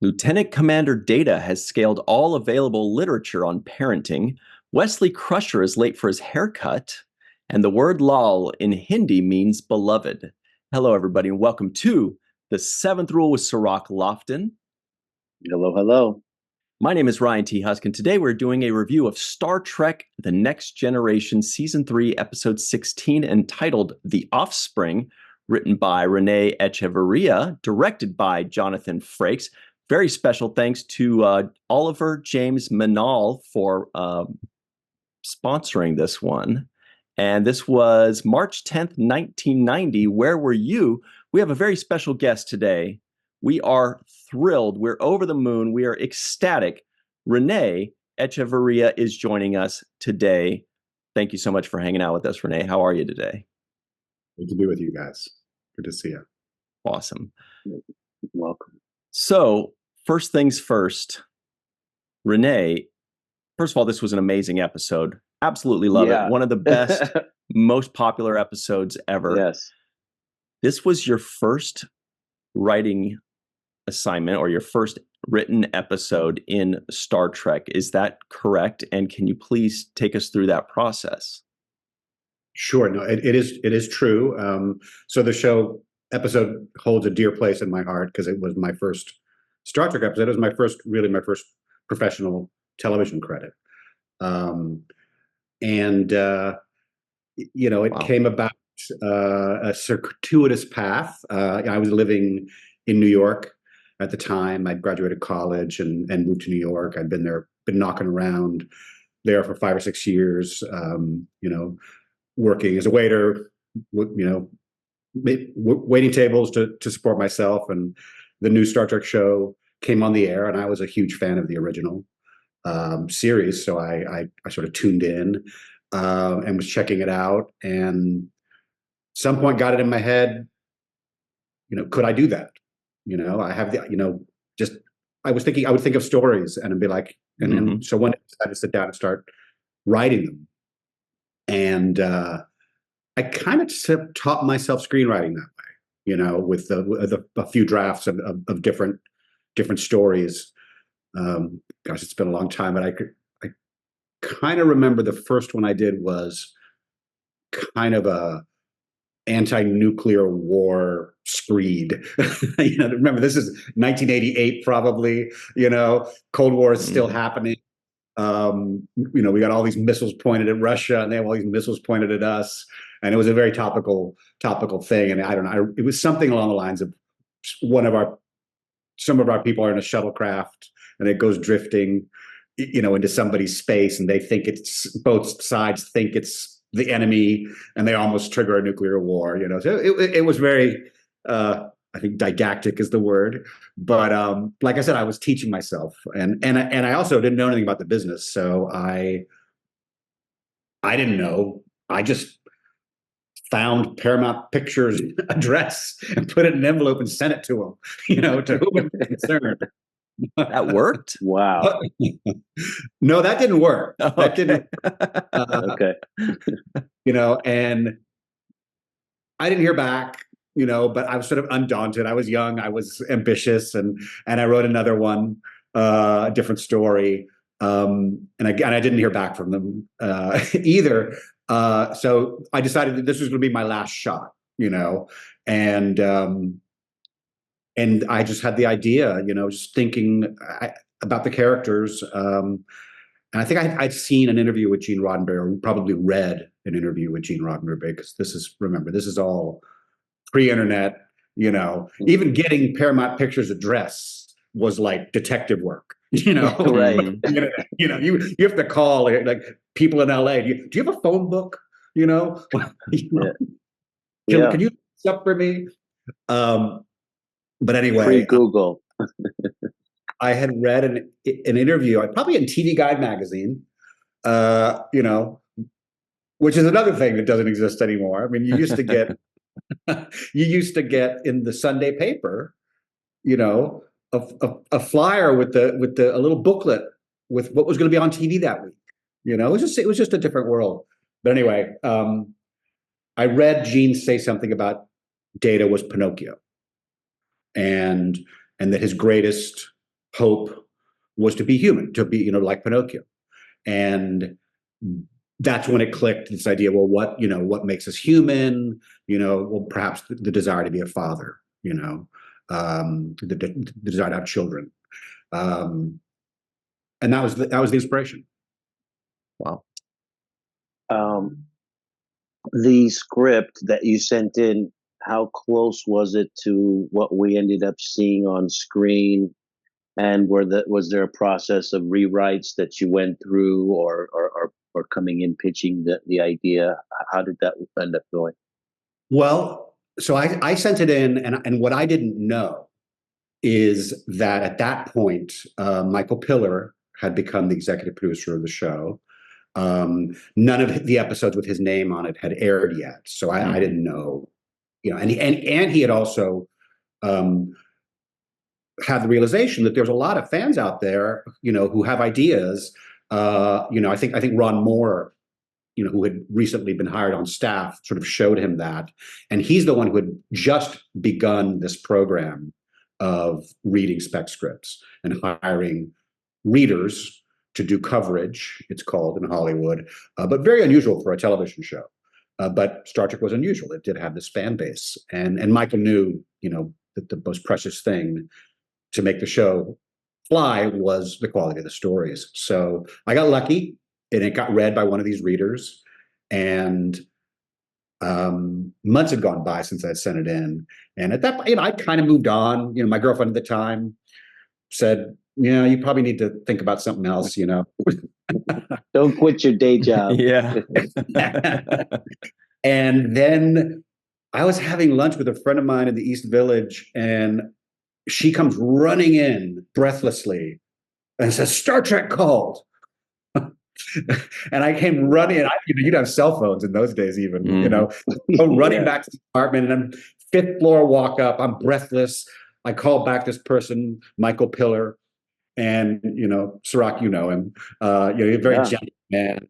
Lieutenant Commander Data has scaled all available literature on parenting. Wesley Crusher is late for his haircut. And the word lol in Hindi means beloved. Hello, everybody, and welcome to The Seventh Rule with Sirach Lofton. Hello, hello. My name is Ryan T. Husk, and today we're doing a review of Star Trek The Next Generation Season 3, Episode 16, entitled The Offspring, written by Rene Echeverria, directed by Jonathan Frakes. Very special thanks to Oliver James Manal for sponsoring this one. And this was March 10th, 1990. Where were you? We have a very special guest today. We are thrilled. We're over the moon. We are ecstatic. Rene Echeverria is joining us today. Thank you so much for hanging out with us, Rene. How are you today? Good to be with you guys. Good to see you. Awesome. Welcome. So, first things first, Rene, first of all, this was an amazing episode. Absolutely love it. One of the best, most popular episodes ever. Yes. This was your first writing assignment or your first written episode in Star Trek. Is that correct? And can you please take us through that process? Sure. No, it is true. So the show episode holds a dear place in my heart because it was my first Star Trek episode. It was my first professional television credit. It came about a circuitous path. I was living in New York at the time. I'd graduated college and moved to New York. I'd been knocking around there for 5 or 6 years, working as a waiter, waiting tables to support myself. And the new Star Trek show came on the air, and I was a huge fan of the original series. So I sort of tuned in and was checking it out. And some point got it in my head, could I do that? I have I was thinking I would think of stories and I'd be like, and so one day I decided to sit down and start writing them. And I kind of taught myself screenwriting that way, with a few drafts of different stories. Gosh, it's been a long time, but I kind of remember the first one I did was kind of a anti-nuclear war screed. Remember, this is 1988, probably. Cold War is still happening. We got all these missiles pointed at Russia, and they have all these missiles pointed at us, and it was a very topical thing. And I don't know, it was something along the lines of some of our people are in a shuttlecraft, and it goes drifting, into somebody's space, and they think both sides think it's the enemy, and they almost trigger a nuclear war. So it was very, I think didactic is the word, but like I said, I was teaching myself, and I also didn't know anything about the business, so I didn't know. I just found Paramount Pictures' address and put it in an envelope and sent it to them, to whom it was concerned. That worked? Wow. No, that didn't work. Okay. That didn't. Okay. And I didn't hear back, but I was sort of undaunted. I was young, I was ambitious, and I wrote another one, a different story. And again, I didn't hear back from them either. So I decided that this was going to be my last shot, and I just had the idea, just thinking about the characters. And I think I'd seen an interview with Gene Roddenberry, or probably read an interview with Gene Roddenberry, because this is all pre-internet. Even getting Paramount Pictures' address was like detective work. Right. You have to call like people in LA. Do you have a phone book? Yeah. Can you stuff for me? But anyway, Free Google. I had read an interview, probably in TV Guide magazine, which is another thing that doesn't exist anymore. I mean, you used to get in the Sunday paper, a flyer with a little booklet with what was going to be on TV that week. It was just a different world. But anyway, I read Gene say something about Data was Pinocchio, and that his greatest hope was to be human, to be, like Pinocchio. And that's when it clicked, this idea, well, what makes us human? Well, perhaps the desire to be a father, the desire to have children. And that was the inspiration. Wow. The script that you sent in, how close was it to what we ended up seeing on screen? And was there a process of rewrites that you went through, or coming in pitching the idea? How did that end up going? Well, so I sent it in, and what I didn't know is that at that point, Michael Piller had become the executive producer of the show. None of the episodes with his name on it had aired yet, so I didn't know, and he had also had the realization that there's a lot of fans out there, who have ideas. I think Ron Moore, who had recently been hired on staff, sort of showed him that, and he's the one who had just begun this program of reading spec scripts and hiring readers to do coverage, it's called in Hollywood, but very unusual for a television show. But Star Trek was unusual. It did have this fan base. And Michael knew, that the most precious thing to make the show fly was the quality of the stories. So I got lucky, and it got read by one of these readers. And months had gone by since I'd sent it in. And at that point, I kind of moved on. My girlfriend at the time said, you probably need to think about something else, Don't quit your day job. Yeah. And then I was having lunch with a friend of mine in the East Village, and she comes running in breathlessly and says, "Star Trek called." And I came running. You'd have cell phones in those days, even, running back to the apartment, and then fifth floor walk up. I'm breathless. I call back this person, Michael Piller, and Sirach, him. He's a very gentle man,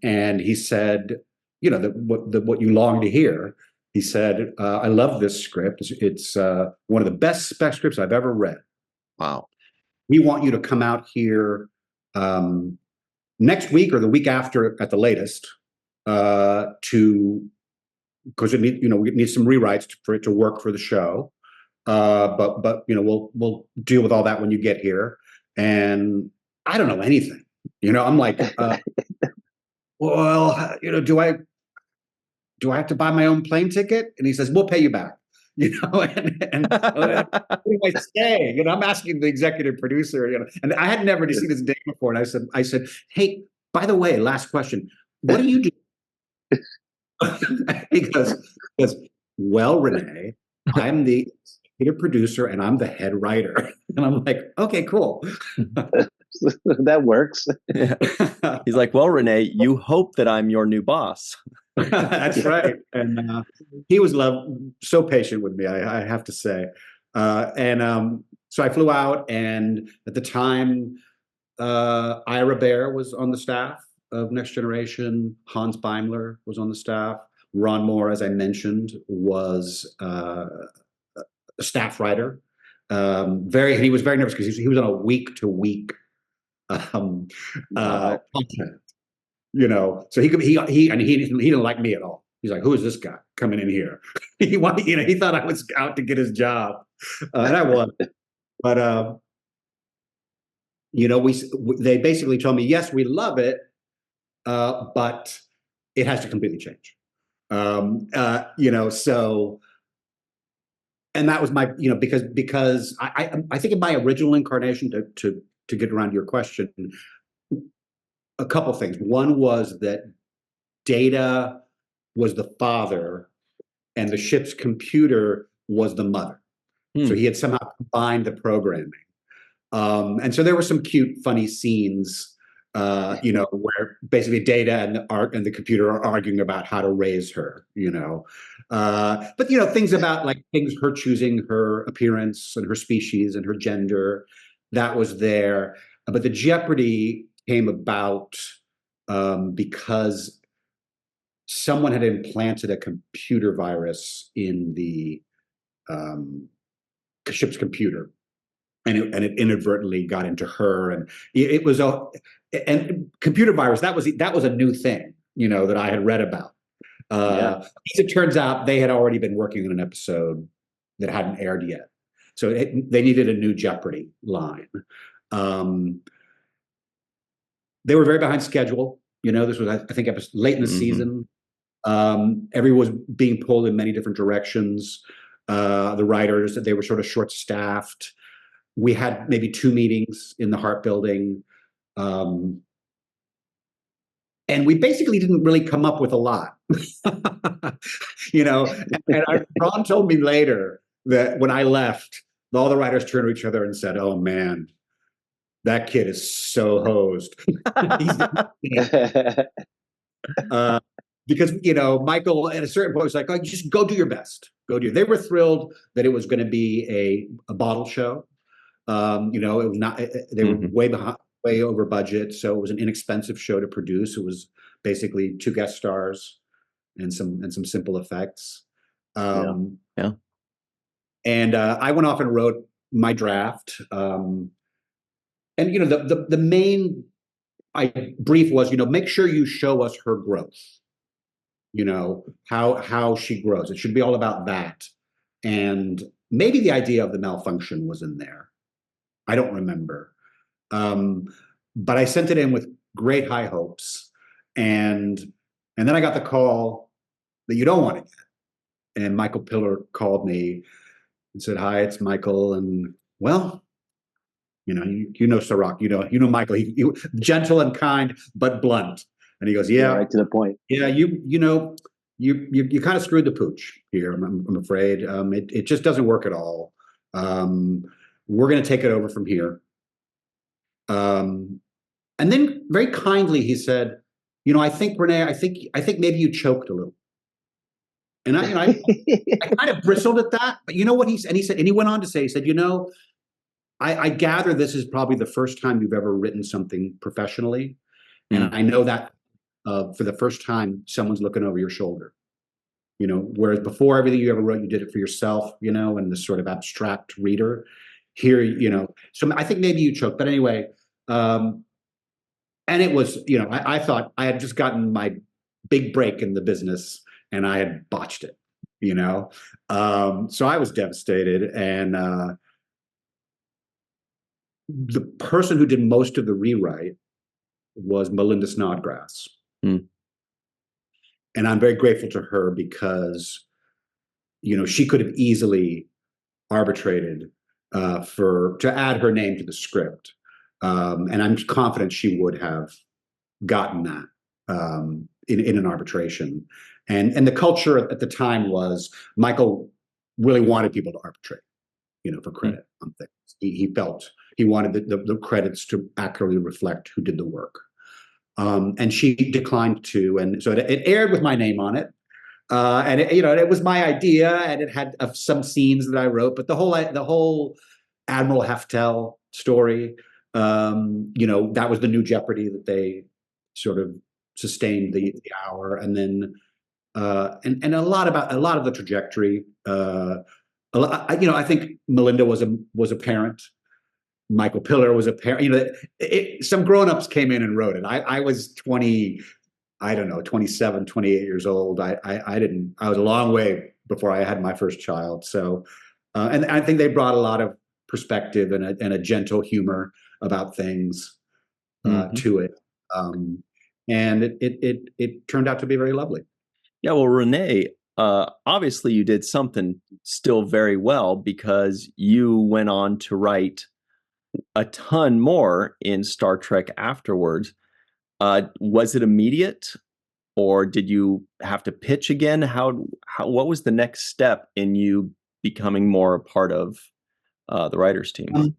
and he said, what you long to hear. He said, "I love this script. It's one of the best spec scripts I've ever read. Wow. We want you to come out here next week or the week after at the latest, because we need some rewrites for it to work for the show. But we'll deal with all that when you get here." And I don't know anything. I'm like, well, do I have to buy my own plane ticket? And he says, "We'll pay you back." And what do I say? I'm asking the executive producer, and I had never seen his name before. And I said, "Hey, by the way, last question. What do you do?" He goes, "Well, Rene, I'm the executive producer and I'm the head writer." And I'm like, "Okay, cool." That works. Yeah. He's like, "Well, Rene, you hope that I'm your new boss." That's right. And he was so patient with me, I have to say. So I flew out, and at the time, Ira Bear was on the staff of Next Generation. Hans Beimler was on the staff. Ron Moore, as I mentioned, was a staff writer. He was very nervous because he was on a week-to-week contract. So he didn't like me at all. He's like, "Who is this guy coming in here?" He thought I was out to get his job, and I was. But they basically told me, "Yes, we love it, but it has to completely change." So, and that was my, because I think in my original incarnation, to get around to your question, a couple things. One was that Data was the father and the ship's computer was the mother. So he had somehow combined the programming. And so there were some cute, funny scenes, where basically Data and the computer are arguing about how to raise her, but things about her choosing her appearance and her species and her gender, that was there. But the jeopardy came about because someone had implanted a computer virus in the ship's computer. and it inadvertently got into her, and it was a and computer virus. That was a new thing, that I had read about. As it turns out, they had already been working on an episode that hadn't aired yet, so they needed a new Jeopardy line. They were very behind schedule. This was, I think, late in the season. Everyone was being pulled in many different directions. The writers, they were sort of short-staffed. We had maybe 2 meetings in the Hart Building. And we basically didn't really come up with a lot. Ron told me later that when I left, all the writers turned to each other and said, "Oh man, that kid is so hosed." Because Michael at a certain point was like, "Oh, just go do your best. Go do." They were thrilled that it was going to be a bottle show. It was not. They were way behind, way over budget, so it was an inexpensive show to produce. It was basically 2 guest stars and some simple effects. And I went off and wrote my draft. And the main brief was, make sure you show us her growth. How she grows. It should be all about that. And maybe the idea of the malfunction was in there. I don't remember. But I sent it in with great high hopes. And then I got the call that you don't want it yet. And Michael Piller called me and said, "Hi, it's Michael." And well, you know Sirach, you know Michael, he gentle and kind, but blunt. And he goes, "Yeah, right to the point. Yeah, you kind of screwed the pooch here. I'm afraid. It just doesn't work at all. We're going to take it over from here." And then very kindly he said, "I think, Rene, I think maybe you choked a little." And I kind of bristled at that. But you know what he said? And he went on to say, he said, I gather this is probably the first time you've ever written something professionally. And I know that for the first time, someone's looking over your shoulder. Whereas before, everything you ever wrote, you did it for yourself, and this sort of abstract reader. Here, so I think maybe you choked. But anyway, and it was, I thought I had just gotten my big break in the business and I had botched it, so I was devastated. And the person who did most of the rewrite was Melinda Snodgrass. And I'm very grateful to her because, she could have easily arbitrated to add her name to the script. And I'm confident she would have gotten that in an arbitration. And the culture at the time was Michael really wanted people to arbitrate, for credit on things. He felt he wanted the credits to accurately reflect who did the work. And she declined to, and so it aired with my name on it. And it was my idea, and it had some scenes that I wrote, but the whole Admiral Heftel story, that was the new Jeopardy that they sort of sustained the hour, and then and a lot of the trajectory. I think Melinda was a parent. Michael Piller was a parent. Some grown-ups came in and wrote it. I was 20. I don't know, 27, 28 years old. I was a long way before I had my first child. So, and I think they brought a lot of perspective and a gentle humor about things to it. And it turned out to be very lovely. Yeah, well, Rene, obviously you did something still very well because you went on to write a ton more in Star Trek afterwards. Was it immediate, or did you have to pitch again? What was the next step in you becoming more a part of the writers' team?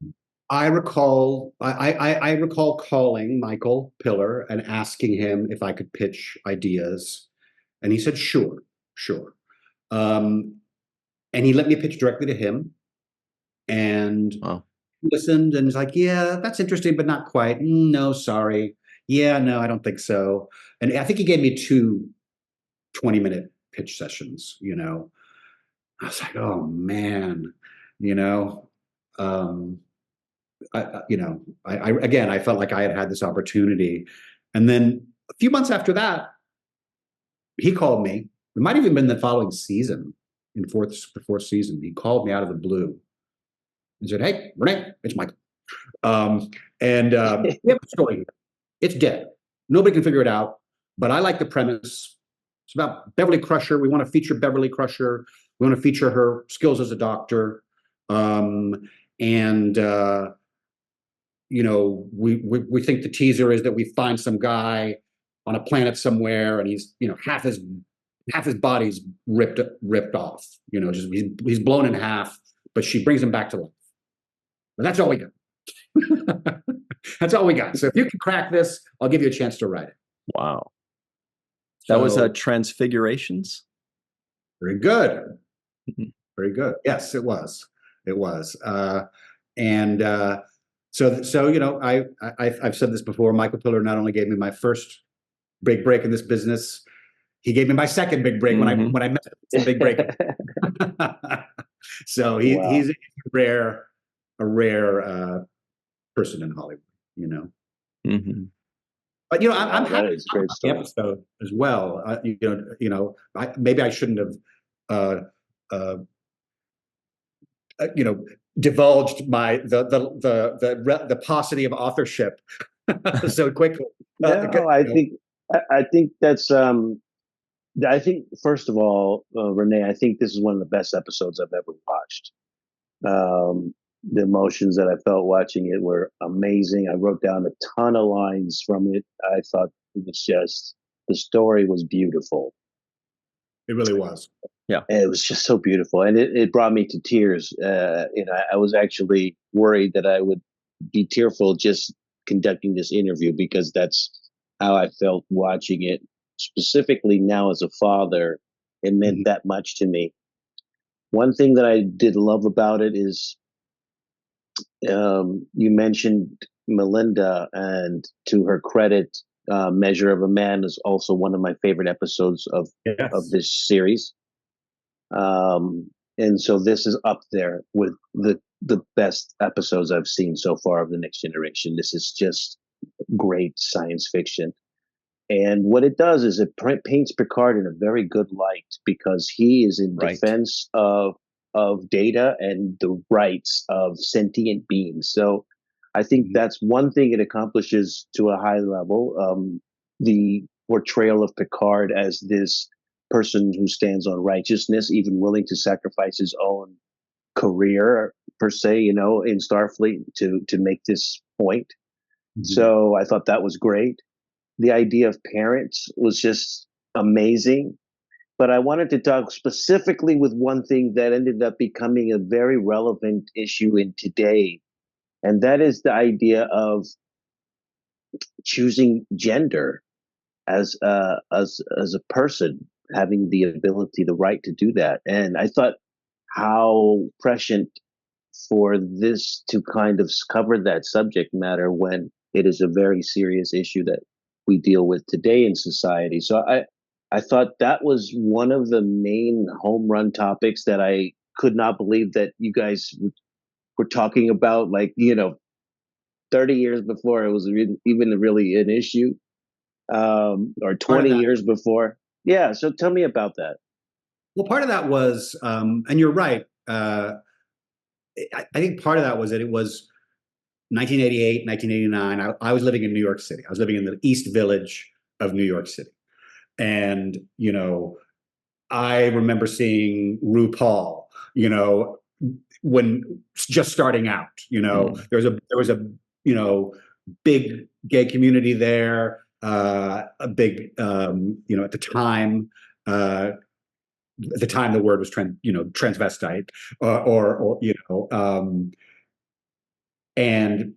I recall calling Michael Piller and asking him if I could pitch ideas, and he said, "Sure." And he let me pitch directly to him, and he listened and was like, "Yeah, that's interesting, but not quite. No, sorry. Yeah, no, I don't think so." And I think he gave me 2 20-minute pitch sessions. I was like, "Oh man," um, again, I felt like I had this opportunity. And then a few months after that, he called me. It might have even been the following season, in the fourth season. He called me out of the blue and said, "Hey, Rene, it's Michael. We have a story. It's dead. Nobody can figure it out, but I like the premise. It's about Beverly Crusher. We want to feature Beverly Crusher. We want to feature her skills as a doctor. We think the teaser is that we find some guy on a planet somewhere, and he's, half his body's ripped off. Just he's blown in half, but she brings him back to life. But that's all we got. That's all we got. So if you can crack this, I'll give you a chance to write it." Wow. That was Transfigurations? Very good. Very good. Yes, it was. It was. I've said this before. Michael Piller not only gave me my first big break in this business, he gave me my second big break when I met him. It's a big break. So he's a rare person in Hollywood, Mm-hmm. But I'm happy to talk about the episode as well. Maybe I shouldn't have divulged the paucity of authorship so quickly. I think that's I think, first of all, Rene, I think this is one of the best episodes I've ever watched. The emotions that I felt watching it were amazing. I wrote down a ton of lines from it. I thought it was just, the story was beautiful. It really was. Yeah. It was just so beautiful. And it brought me to tears. I was actually worried that I would be tearful just conducting this interview, because that's how I felt watching it. Specifically now as a father, it meant that much to me. One thing that I did love about it is, you mentioned Melinda, and to her credit, Measure of a Man is also one of my favorite episodes of this series. And so this is up there with the best episodes I've seen so far of The Next Generation. This is just great science fiction. And what it does is it paints Picard in a very good light, because he is in defense of Data and the rights of sentient beings. So I think that's one thing it accomplishes to a high level. The portrayal of Picard as this person who stands on righteousness, even willing to sacrifice his own career, per se, in Starfleet to make this point. So I thought that was great. The idea of parents was just amazing. But I wanted to talk specifically with one thing that ended up becoming a very relevant issue in today, and that is the idea of choosing gender as a person, having the ability, the right to do that. And I thought how prescient for this to kind of cover that subject matter when it is a very serious issue that we deal with today in society. So I thought that was one of the main home run topics that I could not believe that you guys were talking about, 30 years before it was even really an issue, or 20 years before. Yeah. So tell me about that. Well, part of that was, and you're right. I think part of that was that it was 1988, 1989. I was living in New York City. I was living in the East Village of New York City. And, I remember seeing RuPaul, when just starting out, there was a big gay community there, a big, at the time the word was transvestite, and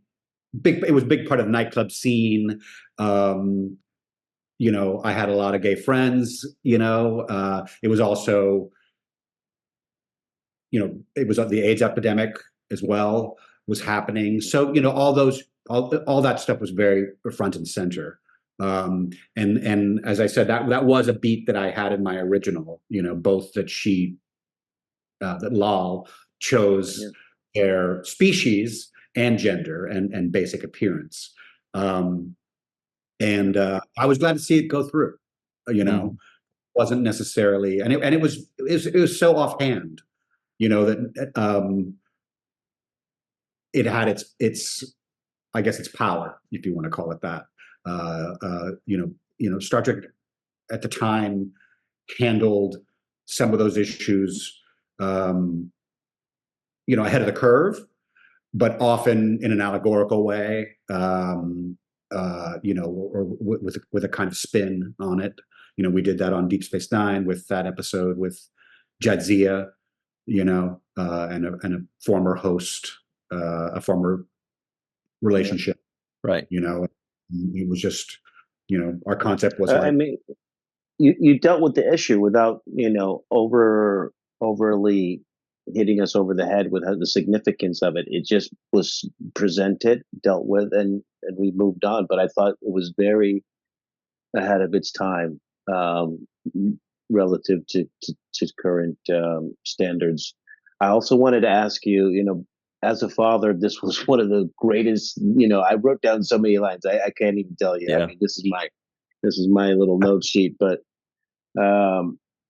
it was a big part of the nightclub scene. I had a lot of gay friends, it was also, it was the AIDS epidemic as well was happening. So, all that stuff was very front and center. And as I said, that was a beat that I had in my original, both that that Lal chose their species and gender and basic appearance. And I was glad to see it go through. Wasn't necessarily, and it was so offhand, that it had its I guess its power, if you want to call it that. Star Trek at the time handled some of those issues, ahead of the curve, but often in an allegorical way, or with a kind of spin on it. We did that on Deep Space Nine with that episode with Jadzia, and a former host, a former relationship. Right. It was just, our concept was like. I mean, you dealt with the issue without, overly hitting us over the head with the significance of it. It just was presented, dealt with, and we moved on. But I thought it was very ahead of its time, relative to current standards. I also wanted to ask you, as a father, this was one of the greatest. I wrote down so many lines. I can't even tell you. Yeah. I mean, this is my little note sheet. But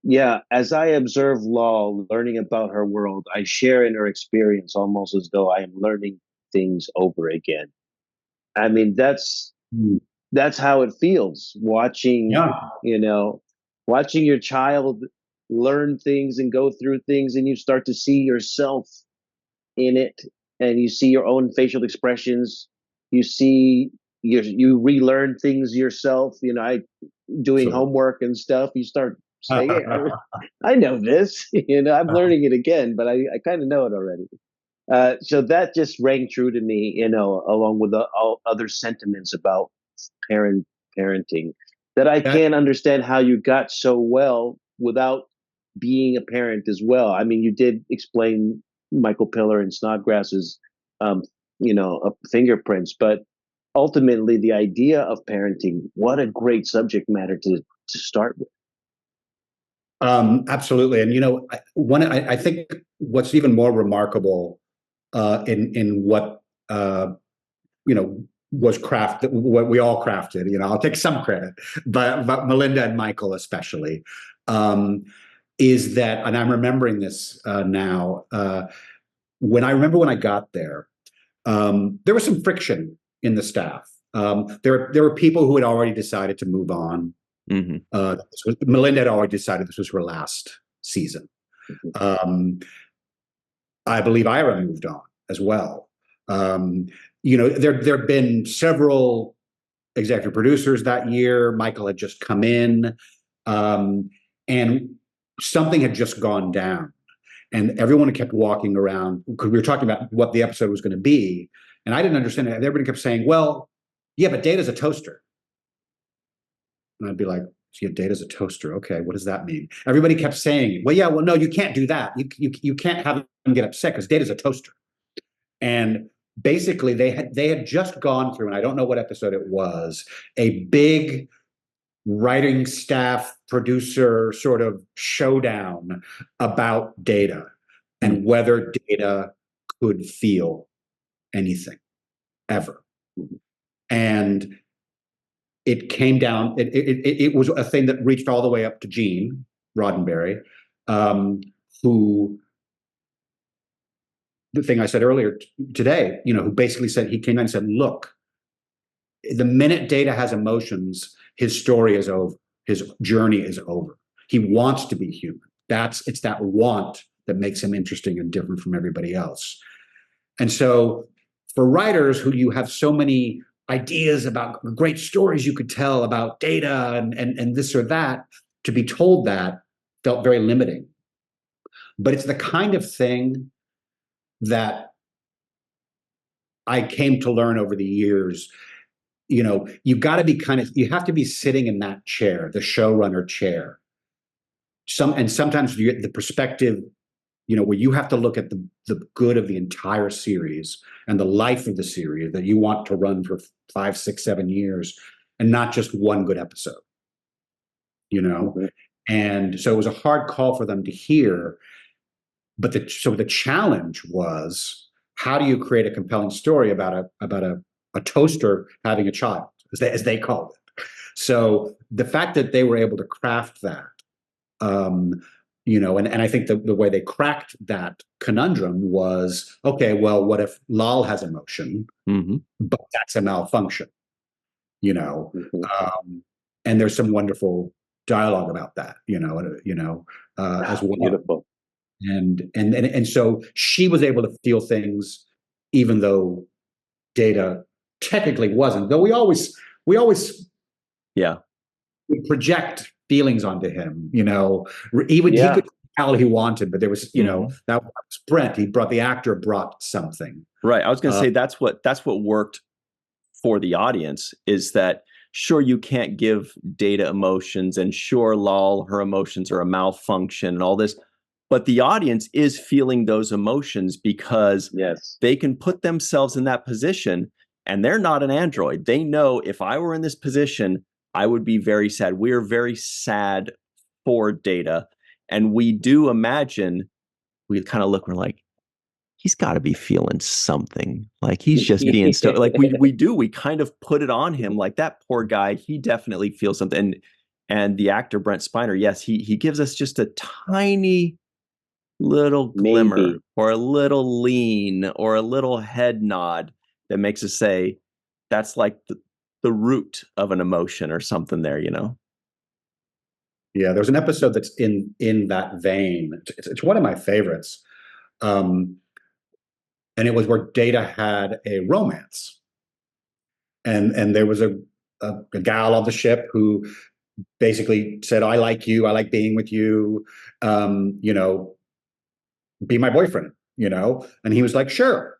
yeah, as I observe Law learning about her world, I share in her experience almost as though I am learning things over again. I mean, that's how it feels watching, watching your child learn things and go through things, and you start to see yourself in it, and you see your own facial expressions. You relearn things yourself. I doing homework and stuff. You start saying, hey, I know this. I'm learning it again, but I kind of know it already. So that just rang true to me, along with all other sentiments about parenting, that I can't understand how you got so well without being a parent as well. I mean, you did explain Michael Piller and Snodgrass's, fingerprints, but ultimately the idea of parenting, what a great subject matter to start with. Absolutely. And, I think what's even more remarkable in what, was crafted, what we all crafted, I'll take some credit, but Melinda and Michael especially, is that, and I'm remembering this now, when I got there, there was some friction in the staff. There were people who had already decided to move on. Melinda had already decided this was her last season. I believe Ira moved on as well. There have been several executive producers that year. Michael had just come in, and something had just gone down. And everyone kept walking around because we were talking about what the episode was going to be. And I didn't understand it. Everybody kept saying, well, yeah, but Data's a toaster. And I'd be like, yeah, Data's a toaster. Okay, what does that mean? Everybody kept saying, well, yeah, well, no, you can't do that. You can't have them get upset because Data's a toaster. And basically they had just gone through, and I don't know what episode it was, a big writing staff producer sort of showdown about Data and whether Data could feel anything ever. And it came down, it was a thing that reached all the way up to Gene Roddenberry, who, the thing I said earlier today, who basically said, he came in and said, look, the minute Data has emotions, his story is over. His journey is over. He wants to be human. It's that want that makes him interesting and different from everybody else. And so for writers who you have so many ideas about great stories you could tell about Data and this or that, to be told that felt very limiting. But it's the kind of thing that I came to learn over the years. You got to be you have to be sitting in that chair, the showrunner chair. Sometimes you get the perspective, where you have to look at the good of the entire series and the life of the series that you want to run for 5, 6, 7 years, and not just one good episode. And so it was a hard call for them to hear. But so the challenge was, how do you create a compelling story about a toaster having a child, as they called it. So the fact that they were able to craft that, and I think the way they cracked that conundrum was, okay, well, what if Lal has emotion, but that's a malfunction, and there's some wonderful dialogue about that, as well. Beautiful. And so she was able to feel things, even though Data technically wasn't. Though we always yeah would project feelings onto him. He could tell he wanted, but there was that was Brent. The actor brought something. Right. I was going to say that's what worked for the audience, is that sure, you can't give Data emotions, and sure, Lal, her emotions are a malfunction and all this, but the audience is feeling those emotions because they can put themselves in that position, and they're not an android. They know, if I were in this position, I would be very sad. We are very sad for Data. And we do imagine, we kind of look, we're like, he's got to be feeling something. Like, he's just being like we kind of put it on him. Like, that poor guy, he definitely feels something. And the actor Brent Spiner, yes, he gives us just a tiny little glimmer, or a little lean, or a little head nod that makes us say, that's like the root of an emotion or something there. Yeah, there's an episode that's in that vein. It's one of my favorites. And it was where Data had a romance, and there was a gal on the ship who basically said, "I like you. I like being with you. Be my boyfriend." And he was like, "Sure."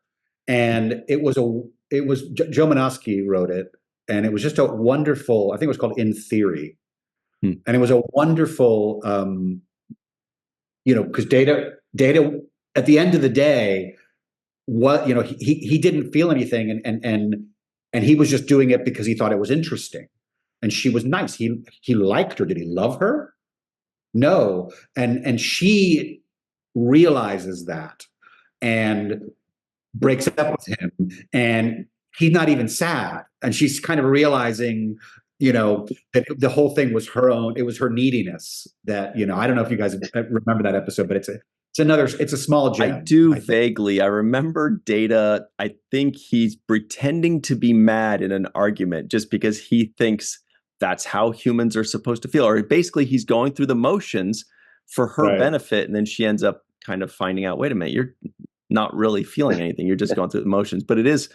And it was Joe Manosky wrote it, and it was just a wonderful. I think it was called In Theory, and it was a wonderful, because Data at the end of the day, he didn't feel anything, and he was just doing it because he thought it was interesting, and she was nice. He liked her. Did he love her? No. And she realizes that and breaks up with him, and he's not even sad, and she's kind of realizing that the whole thing was her own. It was her neediness that, I don't know if you guys remember that episode, but it's a small gem. I do vaguely. I remember Data. I think he's pretending to be mad in an argument just because he thinks that's how humans are supposed to feel. Or basically, he's going through the motions for her benefit. And then she ends up kind of finding out, wait a minute, you're not really feeling anything. You're just going through the motions. But it's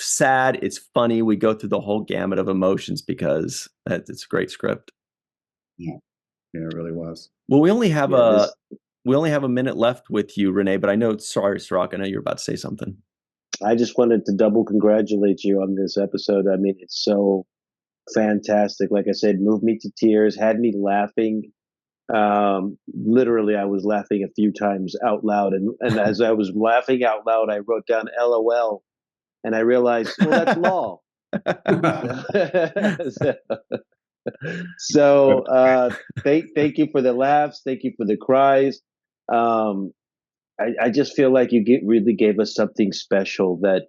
sad. It's funny. We go through the whole gamut of emotions because it's a great script. Yeah, it really was. Well, we only have a minute left with you, Rene, but I know, sorry, Sirach, I know you're about to say something. I just wanted to double congratulate you on this episode. I mean, it's so fantastic. Like I said, moved me to tears, had me laughing. Literally, I was laughing a few times out loud. And as I was laughing out loud, I wrote down LOL, and I realized, well, that's law. So thank you for the laughs. Thank you for the cries. I just feel like you really gave us something special that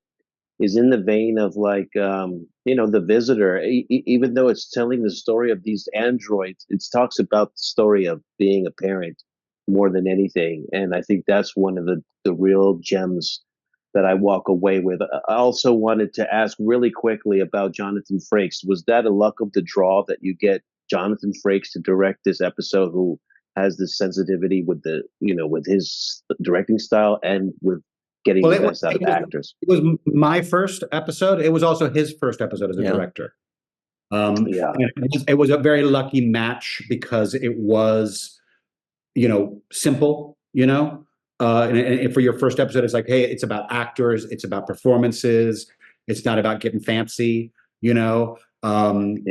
is in the vein of like, The Visitor. Even though it's telling the story of these androids, it talks about the story of being a parent more than anything. And I think that's one of the real gems that I walk away with. I also wanted to ask really quickly about Jonathan Frakes. Was that a luck of the draw that you get Jonathan Frakes to direct this episode, who has this sensitivity with with his directing style and with getting the best out of actors? It was my first episode. It was also his first episode as a director. It was a very lucky match because it was, simple, and for your first episode, it's like, hey, it's about actors, it's about performances, it's not about getting fancy, so in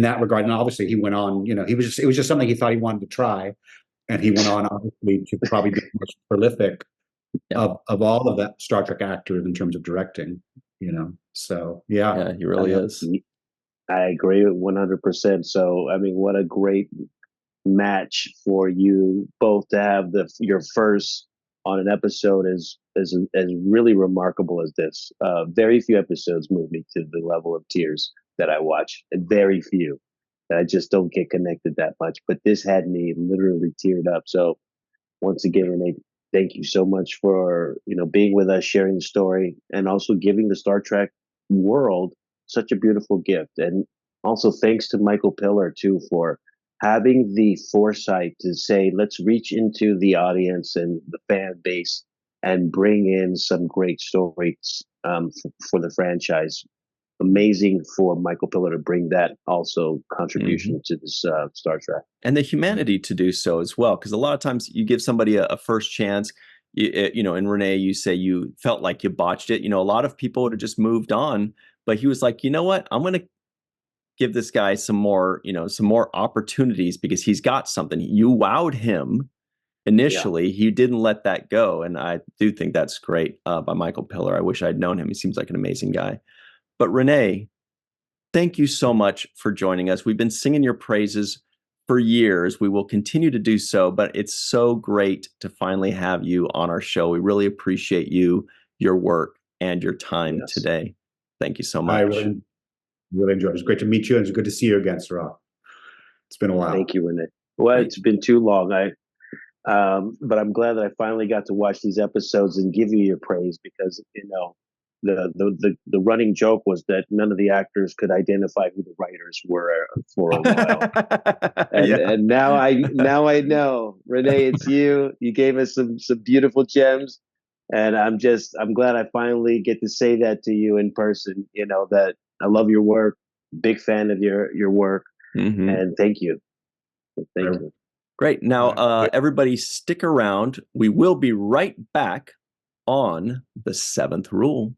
that regard, and obviously he went on, it was just something he thought he wanted to try, and he went on obviously to probably be the most prolific of all of that Star Trek actors in terms of directing, so yeah, he really is. I agree 100%. So I mean, what a great match for you both to have your first on an episode as really remarkable as this. Very few episodes move me to the level of tears that I watch, and very few. I just don't get connected that much. But this had me literally teared up. So once again, Renee, thank you so much for being with us, sharing the story, and also giving the Star Trek world such a beautiful gift. And also thanks to Michael Pillar too for having the foresight to say, let's reach into the audience and the fan base and bring in some great stories for the franchise. Amazing for Michael Pillar to bring that also contribution to this Star Trek. And the humanity to do so as well. Because a lot of times you give somebody a first chance, and Rene, you say you felt like you botched it. A lot of people would have just moved on, but he was like, you know what? I'm going to give this guy some more opportunities because he's got something. You wowed him initially. He didn't let that go. And I do think that's great by Michael Pillar. I wish I'd known him. He seems like an amazing guy. But Rene, thank you so much for joining us. We've been singing your praises for years. We will continue to do so, but it's so great to finally have you on our show. We really appreciate you, your work, and your time today. Thank you so much. I really enjoyed it. It's great to meet you, and it's good to see you again, Sarah. It's been a while. Thank you, Rene. Well, it's been too long. But I'm glad that I finally got to watch these episodes and give you your praise because the running joke was that none of the actors could identify who the writers were for a while, and now I know, Rene, it's you. You gave us some beautiful gems, and I'm glad I finally get to say that to you in person. That I love your work, big fan of your work, and thank you. Thank you. Great. Now, everybody stick around. We will be right back on the 7th Rule.